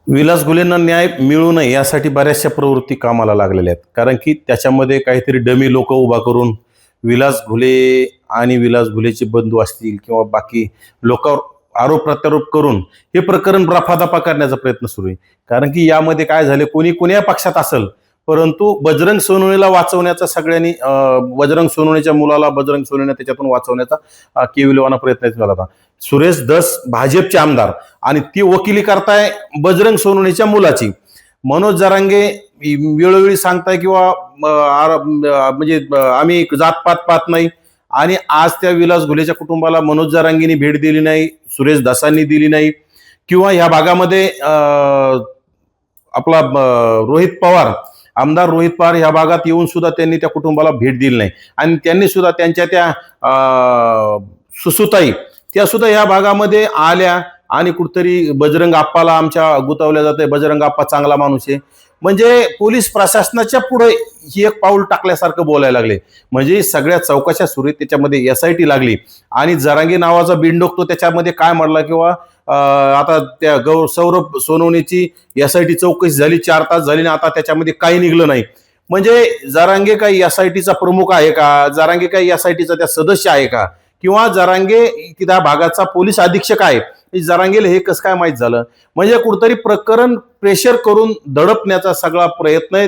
विलास घुलेंना न्याय मिळू नये यासाठी बऱ्याचशा प्रवृत्ती कामाला लागलेल्या आहेत. कारण की त्याच्यामध्ये काहीतरी डमी लोक उभा करून विलास घुले आणि विलास घुलेचे बंधू असतील किंवा बाकी लोकांवर आरोप प्रत्यारोप करून हे प्रकरण रफादफा करण्याचा प्रयत्न सुरू आहे. कारण की यामध्ये काय झाले, कोणी कोण्या पक्षात असेल, परंतु बजरंग सोनवणेला वाचवण्याचा सगळ्यांनी बजरंग सोनवणेच्या मुलाला बजरंग सोनवणे त्याच्यातून वाचवण्याचा केविलवाना प्रयत्न झाला होता. सुरेश धस भाजपचे आमदार आणि ती वकिली करताय बजरंग सोनवणेच्या मुलाची. मनोज जरांगे वेळोवेळी सांगताय किंवा म्हणजे आम्ही जातपात पाहत नाही, आणि आज त्या विलास घुलेच्या कुटुंबाला मनोज जरांगेंनी भेट दिली नाही, सुरेश धसांनी दिली नाही, किंवा ह्या भागामध्ये आपला रोहित पवार आमदार रोहित पवार ह्या भागात येऊन सुद्धा त्यांनी त्या कुटुंबाला भेट दिली नाही. आणि त्यांनी सुद्धा त्यांच्या त्या सुसुताई त्या सुद्धा या भागामध्ये आल्या आणि कुठतरी बजरंग आप्पाला आमच्या गुतावल्या जाते, बजरंग आप्पा चांगला माणूस आहे. म्हणजे पोलीस प्रशासनाच्या पुढे ही एक पाऊल टाकल्यासारखं बोलायला लागले. म्हणजे सगळ्या चौकशा सुरू आहेत, त्याच्यामध्ये SIT लागली आणि जरांगे नावाचा बिंडोक तो त्याच्यामध्ये काय म्हणला, किंवा आता त्या सौरभ सोनवणेची SIT चौकशी झाली, 4 तास झाली ना, आता त्याच्यामध्ये काही निघलं नाही. म्हणजे जरांगे काही SITचा प्रमुख आहे का, जरांगे काही SITचा त्या सदस्य आहे का, किंवा जरांगे त्या भागाचा पोलीस अधीक्षक आहे, जरांगेला हे कसं काय माहीत झालं. म्हणजे कुठतरी प्रकरण प्रेशर करून दडपण्याचा सगळा प्रयत्न आहे.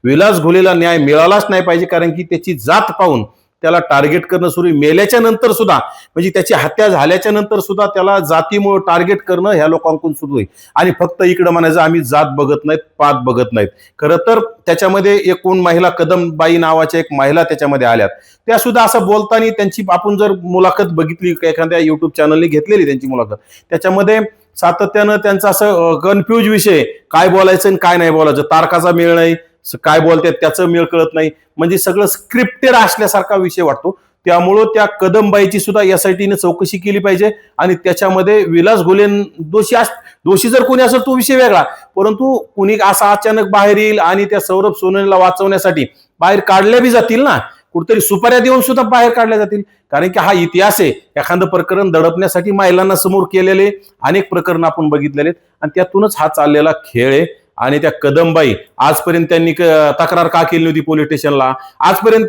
विलास घुलेला न्याय मिळालाच नाही पाहिजे, कारण की त्याची जात पाहून त्याला टार्गेट करणं सुरू, मेल्याच्या नंतर सुद्धा, म्हणजे त्याची हत्या झाल्याच्या नंतर सुद्धा त्याला जातीमुळे टार्गेट करणं ह्या लोकांकडून सुरू आहे. आणि फक्त इकडे म्हणायचं आम्ही जात बघत नाहीत, पात बघत नाहीत. खरं तर त्याच्यामध्ये एकूण महिला कदमबाई नावाच्या एक महिला त्याच्यामध्ये आल्यात, त्या सुद्धा असं बोलताना त्यांची आपण जर मुलाखत बघितली, एखाद्या युट्यूब चॅनलने घेतलेली त्यांची मुलाखत, त्याच्यामध्ये सातत्यानं त्यांचा असं कन्फ्यूज विषय, काय बोलायचं आणि काय नाही बोलायचं, तारखाचा मेळ नाही, काय बोलतात त्याचं मेळ कळत नाही. म्हणजे सगळं स्क्रिप्टेड असल्यासारखा विषय वाटतो. त्यामुळं त्या कदमबाईची सुद्धा SITने चौकशी केली पाहिजे आणि त्याच्यामध्ये विलास घुले दोषी जर कोणी असेल तो विषय वेगळा, परंतु कुणी असा अचानक बाहेर येईल आणि त्या सौरभ सोनवणेला वाचवण्यासाठी बाहेर काढल्या बी जातील ना, कुठेतरी सुपाऱ्या देऊन सुद्धा बाहेर काढल्या जातील. कारण की हा इतिहास आहे, एखादं प्रकरण दडपण्यासाठी महिलांना समोर केलेले अनेक प्रकरण आपण बघितलेले, आणि त्यातूनच हा चाललेला खेळ आहे. आणि त्या कदमबाई आजपर्यंत त्यांनी तक्रार का केली नव्हती पोलीस स्टेशनला, आजपर्यंत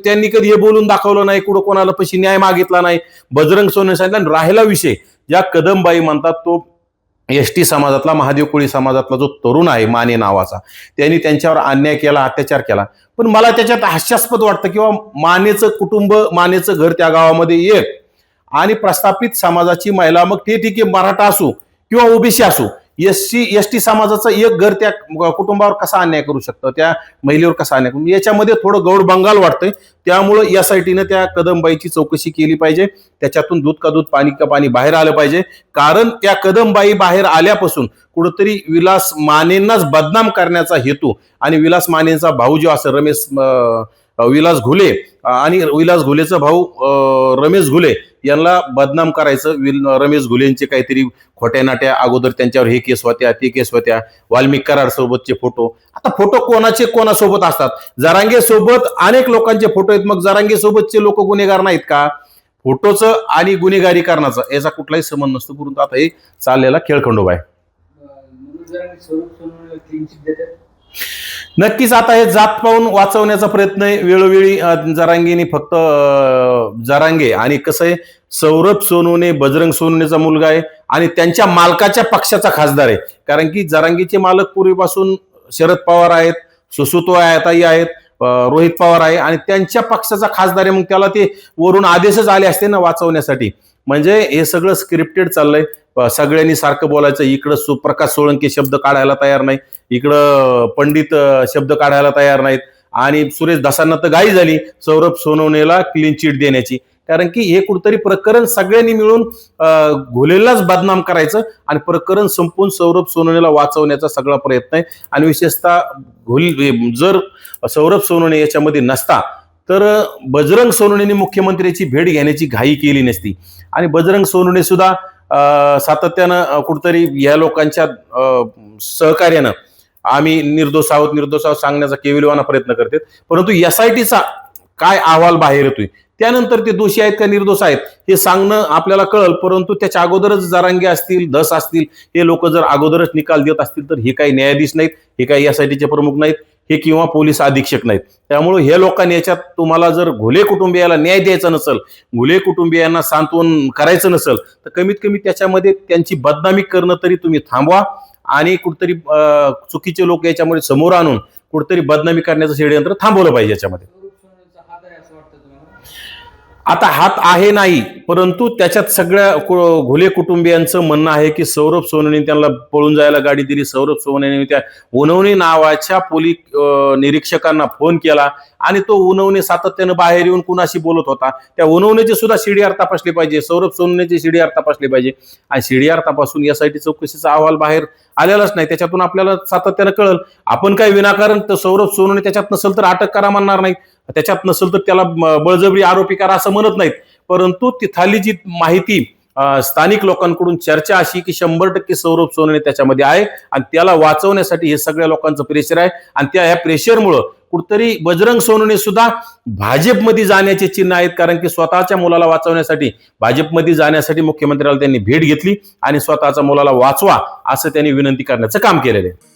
त्यांनी कधी हे बोलून दाखवलं नाही, कुठं कोणाला पैसे न्याय मागितला नाही. बजरंग सोनवणे सांगितलं. राहिला विषय, ज्या कदमबाई म्हणतात तो ST समाजातला, महादेव कोळी समाजातला जो तरुण आहे माने नावाचा, त्यांनी त्यांच्यावर अन्याय केला, अत्याचार केला. पण मला त्याच्यात हास्यास्पद वाटतं, किंवा मानेचं कुटुंब, मानेचं घर त्या गावामध्ये एक, आणि प्रस्थापित समाजाची महिला, मग ते ठीक आहे, मराठा असो किंवा OBC असो, ST समाजाचं एक घर त्या कुटुंबावर कसा अन्याय करू शकतं, त्या महिलेवर कसा अन्याय करू, याच्यामध्ये थोडं गौड बंगाल वाटतंय. त्यामुळं SITने त्या कदमबाईची चौकशी केली पाहिजे, त्याच्यातून दूध का दूध पाणी का पाणी बाहेर आलं पाहिजे. कारण त्या कदमबाई बाहेर आल्यापासून कुठंतरी विलास मानेंनाच बदनाम करण्याचा हेतू, आणि विलास मानेंचा भाऊ जो असं विलास घुले आणि विलास घुलेचा भाऊ रमेश घुले यांना बदनाम करायचं. रमेश घुलेंचे काहीतरी खोट्या नाट्या अगोदर त्यांच्यावर हे केस होत्या, ते केस होत्या, वाल्मिक कराड सोबतचे फोटो. आता फोटो कोणाचे कोणासोबत असतात, जरांगे सोबत अनेक लोकांचे फोटो आहेत, मग जरांगे सोबतचे लोक गुन्हेगार नाहीत का? फोटोचं आणि गुन्हेगारी करण्याचा याचा कुठलाही संबंध नसतो. परंतु आता हे चाललेला खेळखंडोबा आहे. नक्कीच आता हे जात पाहून वाचवण्याचा प्रयत्न आहे. वेळोवेळी जरांगेनी फक्त जरांगे आणि कसं आहे, सौरभ सोनवणे बजरंग सोनवणेचा मुलगा आहे आणि त्यांच्या मालकाच्या पक्षाचा खासदार आहे. कारण की जरांगेचे मालक पूर्वीपासून शरद पवार आहेत, सुसुताई आहेत, रोहित पवार आहे, आणि त्यांच्या पक्षाचा खासदार आहे. मग त्याला ते वरून आदेशच आले असते ना वाचवण्यासाठी. म्हणजे हे सगळं स्क्रिप्टेड चाललंय. सगळ्यांनी सारखं बोलायचं, इकडं सुप्रकाश सोळंके शब्द काढायला तयार नाही, इकडं पंडित शब्द काढायला तयार नाहीत, आणि सुरेश धसांना तर घाई झाली सौरभ सोनवणेला क्लीन चिट देण्याची. कारण की हे कुठतरी प्रकरण सगळ्यांनी मिळून घुलेलाच बदनाम करायचं आणि प्रकरण संपून सौरभ सोनवणेला वाचवण्याचा सगळा प्रयत्न आहे. आणि विशेषतः जर सौरभ सोनवणे याच्यामध्ये नसता तर बजरंग सोनवणेने मुख्यमंत्र्याची भेट घेण्याची घाई केली नसती. आणि बजरंग सोनवणे सुद्धा सातत्यानं कुठतरी या लोकांच्या सहकार्यानं आम्ही निर्दोष आहोत सांगण्याचा केविलवाना प्रयत्न करतात. परंतु SITचा काय अहवाल बाहेर येतोय त्यानंतर ते दोषी आहेत का निर्दोष आहेत हे सांगणं आपल्याला कळलं. परंतु त्याच्या अगोदरच जरांगे असतील, धस असतील, हे लोक जर अगोदरच निकाल देत असतील तर हे काही न्यायाधीश नाहीत, हे काही एसआयटीचे प्रमुख नाहीत, हे किंवा पोलीस अधीक्षक नाहीत. त्यामुळे हे लोकांनी याच्यात, तुम्हाला जर घुले कुटुंबियाला न्याय द्यायचा नसेल, घुले कुटुंबियांना सांत्वन करायचं नसेल, तर कमीत कमी त्याच्यामध्ये त्यांची बदनामी करणं तरी तुम्ही थांबवा आणि कुठतरी चुकीचे लोक याच्यामध्ये समोर आणून कुठतरी बदनामी करण्याचं षडयंत्र थांबवलं पाहिजे याच्यामध्ये. आता हात आहे नाही, परंतु त्याच्यात सगळ्या घुले कुटुंबियांचं म्हणणं आहे की सौरभ सोनवणे त्यांना पळून जायला गाडी दिली, सौरभ सोनवणे त्या उनवणे नावाच्या पोलीस निरीक्षकांना फोन केला आणि तो उनवणे सातत्यानं बाहेर येऊन कुणाशी बोलत होता. त्या उनवणेची सुद्धा सीडीआर तपासली पाहिजे, सौरभ सोनवणेची सीडीआर तपासली पाहिजे. आणि सीडीआर तपासून एसआयटी चौकशीचा अहवाल बाहेर आलेलाच नाही, त्याच्यातून आपल्याला सातत्यानं कळलं. आपण काही विनाकारण तर सौरभ सोनवणे त्याच्यात नसेल तर अटक करा म्हणणार नाही, त्याच्यात नसेल तर त्याला बळजबरी आरोपी करा असं म्हणत नाहीत. परंतु तिथली जी माहिती स्थानिक लोकांकडून चर्चा अशी की 100% सौरभ सोनवणे त्याच्यामध्ये आहे आणि त्याला वाचवण्यासाठी हे सगळ्या लोकांचं प्रेशर आहे. आणि त्या ह्या प्रेशरमुळं कुठतरी बजरंग सोनवणे सुद्धा भाजपमध्ये जाण्याचे चिन्ह आहेत, कारण की स्वतःच्या मुलाला वाचवण्यासाठी भाजपमध्ये जाण्यासाठी मुख्यमंत्र्याला त्यांनी भेट घेतली आणि स्वतःच्या मुलाला वाचवा असं त्यांनी विनंती करण्याचं काम केलेलं आहे.